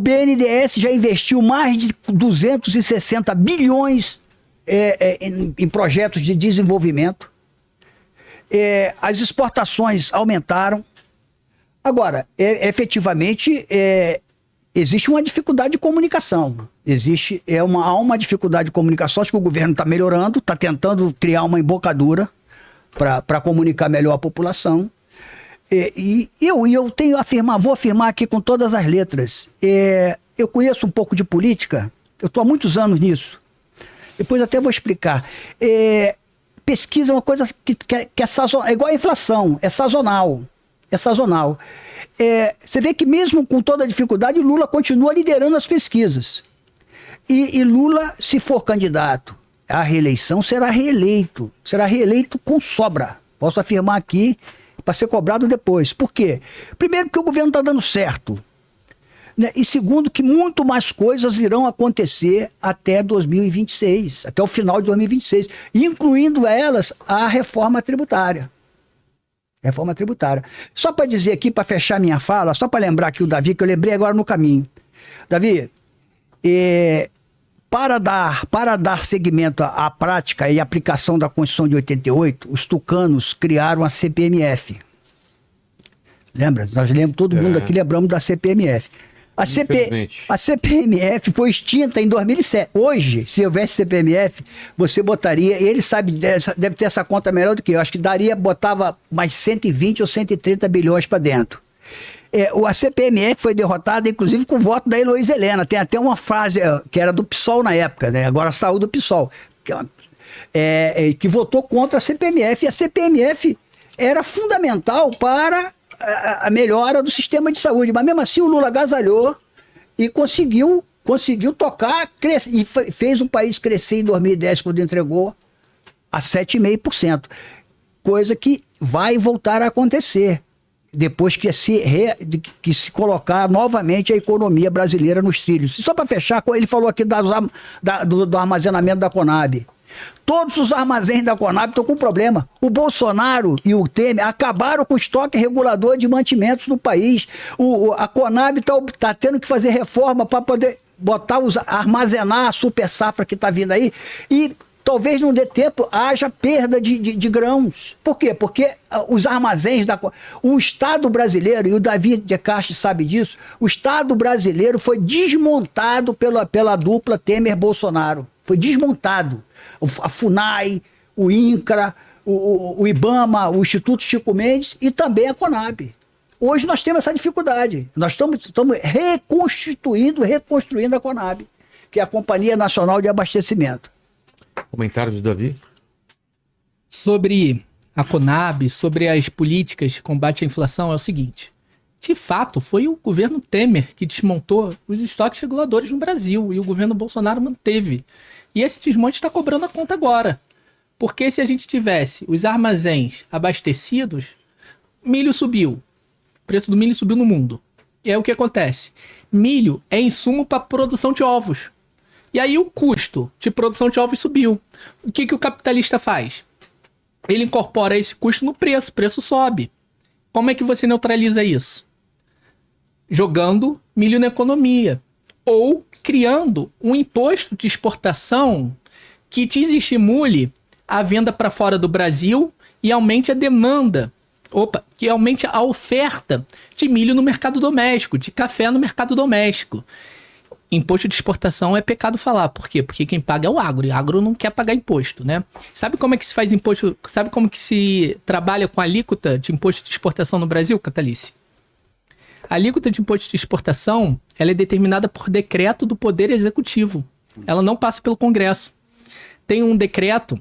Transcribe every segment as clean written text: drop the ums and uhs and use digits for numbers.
BNDES já investiu mais de 260 bilhões em projetos de desenvolvimento. As exportações aumentaram. Agora, efetivamente, existe uma dificuldade de comunicação. Há uma dificuldade de comunicação. Acho que o governo está melhorando, está tentando criar uma embocadura para comunicar melhor a população. Eu tenho vou afirmar aqui com todas as letras. Eu conheço um pouco de política, eu estou há muitos anos nisso. Depois até vou explicar. Pesquisa é uma coisa que é sazonal, é igual a inflação, é sazonal. É sazonal. Você vê que mesmo com toda a dificuldade, o Lula continua liderando as pesquisas. E Lula, se for candidato à reeleição, será reeleito. Será reeleito com sobra. Posso afirmar aqui, para ser cobrado depois. Por quê? Primeiro, porque o governo está dando certo. Né? E segundo, que muito mais coisas irão acontecer até 2026, até o final de 2026, incluindo elas a reforma tributária. Reforma tributária. Só para dizer aqui, para fechar minha fala, só para lembrar aqui o Davi, que eu lembrei agora no caminho. Davi, para dar seguimento à prática e aplicação da Constituição de 88, os tucanos criaram a CPMF. Lembra? Nós todo mundo aqui lembramos da CPMF. A CPMF foi extinta em 2007. Hoje, se houvesse CPMF, você botaria, ele sabe, deve ter essa conta melhor do que eu, acho que botava mais 120 ou 130 bilhões para dentro. A CPMF foi derrotada, inclusive, com o voto da Heloísa Helena. Tem até uma frase que era do PSOL na época, né? Agora saiu do PSOL, que votou contra a CPMF. E a CPMF era fundamental para a melhora do sistema de saúde. Mas mesmo assim o Lula agasalhou e conseguiu tocar e fez o país crescer em 2010, quando entregou a 7,5%. Coisa que vai voltar a acontecer depois que se colocar novamente a economia brasileira nos trilhos. E só para fechar, ele falou aqui do armazenamento da Conab. Todos os armazéns da Conab estão com problema. O Bolsonaro e o Temer acabaram com o estoque regulador de mantimentos no país. A Conab está tendo que fazer reforma para poder armazenar a super safra que está vindo aí. E talvez não dê tempo, haja perda de grãos. Por quê? Porque os armazéns o Estado brasileiro, e o Davi de Castro sabe disso, o Estado brasileiro foi desmontado pela dupla Temer-Bolsonaro. Foi desmontado. A FUNAI, o INCRA, o IBAMA, o Instituto Chico Mendes e também a Conab. Hoje nós temos essa dificuldade. Nós estamos reconstruindo a Conab, que é a Companhia Nacional de Abastecimento. Comentário do Davi? Sobre a Conab, sobre as políticas de combate à inflação, é o seguinte. De fato, foi o governo Temer que desmontou os estoques reguladores no Brasil e o governo Bolsonaro manteve. E esse desmonte está cobrando a conta agora. Porque se a gente tivesse os armazéns abastecidos, milho subiu. O preço do milho subiu no mundo. E aí o que acontece? Milho é insumo para produção de ovos. E aí o custo de produção de ovos subiu. O que o capitalista faz? Ele incorpora esse custo no preço. O preço sobe. Como é que você neutraliza isso? Jogando milho na economia. Ou criando um imposto de exportação que desestimule a venda para fora do Brasil e aumente a demanda, que aumente a oferta de milho no mercado doméstico, de café no mercado doméstico. Imposto de exportação é pecado falar. Por quê? Porque quem paga é o agro, e o agro não quer pagar imposto, né? Sabe como é que se faz imposto? Sabe como que se trabalha com a alíquota de imposto de exportação no Brasil, Catalice? A alíquota de imposto de exportação, ela é determinada por decreto do Poder Executivo. Ela não passa pelo Congresso. Tem um decreto,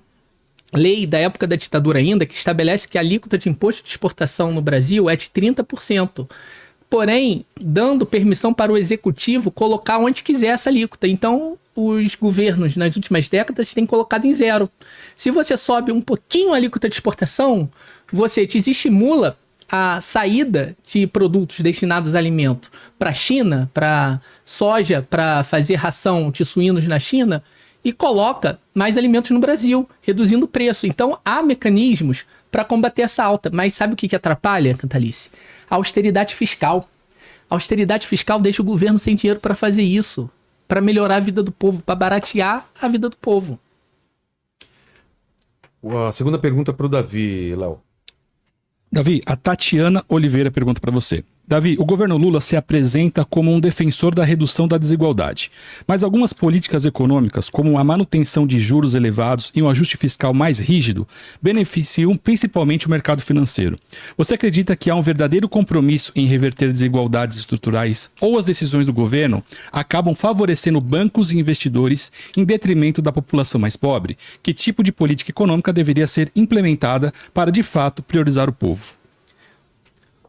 lei da época da ditadura ainda, que estabelece que a alíquota de imposto de exportação no Brasil é de 30%. Porém, dando permissão para o Executivo colocar onde quiser essa alíquota. Então, os governos, nas últimas décadas, têm colocado em zero. Se você sobe um pouquinho a alíquota de exportação, você desestimula a saída de produtos destinados a alimento para a China, para soja, para fazer ração de suínos na China, e coloca mais alimentos no Brasil, reduzindo o preço. Então, há mecanismos para combater essa alta. Mas sabe o que atrapalha, Cantalice? A austeridade fiscal. A austeridade fiscal deixa o governo sem dinheiro para fazer isso, para melhorar a vida do povo, para baratear a vida do povo. A segunda pergunta para o Davi, Léo. Davi, a Tatiana Oliveira pergunta para você. Davi, o governo Lula se apresenta como um defensor da redução da desigualdade, mas algumas políticas econômicas, como a manutenção de juros elevados e um ajuste fiscal mais rígido, beneficiam principalmente o mercado financeiro. Você acredita que há um verdadeiro compromisso em reverter desigualdades estruturais ou as decisões do governo acabam favorecendo bancos e investidores em detrimento da população mais pobre? Que tipo de política econômica deveria ser implementada para, de fato, priorizar o povo?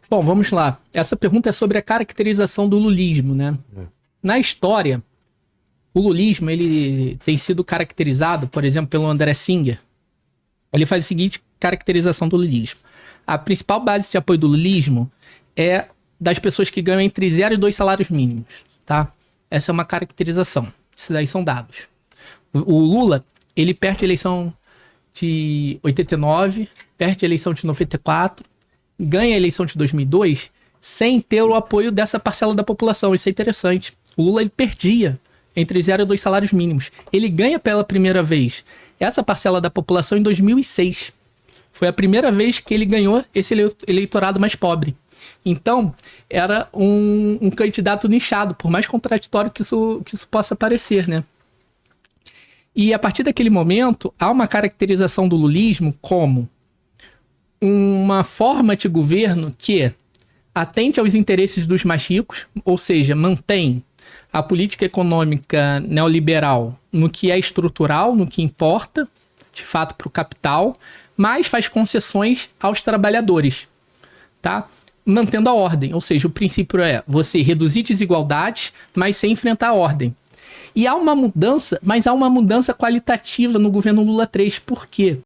Bom, vamos lá. Essa pergunta é sobre a caracterização do lulismo, né? Na história, o lulismo ele tem sido caracterizado, por exemplo, pelo André Singer. Ele faz a seguinte caracterização do lulismo. A principal base de apoio do lulismo é das pessoas que ganham entre 0 e 2 salários mínimos, tá? Essa é uma caracterização. Esses daí são dados. O Lula, ele perde a eleição de 89, perde a eleição de 94, ganha a eleição de 2002 sem ter o apoio dessa parcela da população. Isso é interessante. O Lula ele perdia entre 0 e 2 salários mínimos. Ele ganha pela primeira vez essa parcela da população em 2006. Foi a primeira vez que ele ganhou esse eleitorado mais pobre. Então, era um candidato nichado, por mais contraditório que isso possa parecer, né? E a partir daquele momento, há uma caracterização do lulismo como uma forma de governo que atente aos interesses dos mais ricos, ou seja, mantém a política econômica neoliberal no que é estrutural, no que importa, de fato, para o capital, mas faz concessões aos trabalhadores, tá? Mantendo a ordem, ou seja, o princípio é você reduzir desigualdades, mas sem enfrentar a ordem. E há uma mudança, mas há uma mudança qualitativa no governo Lula 3. Por quê?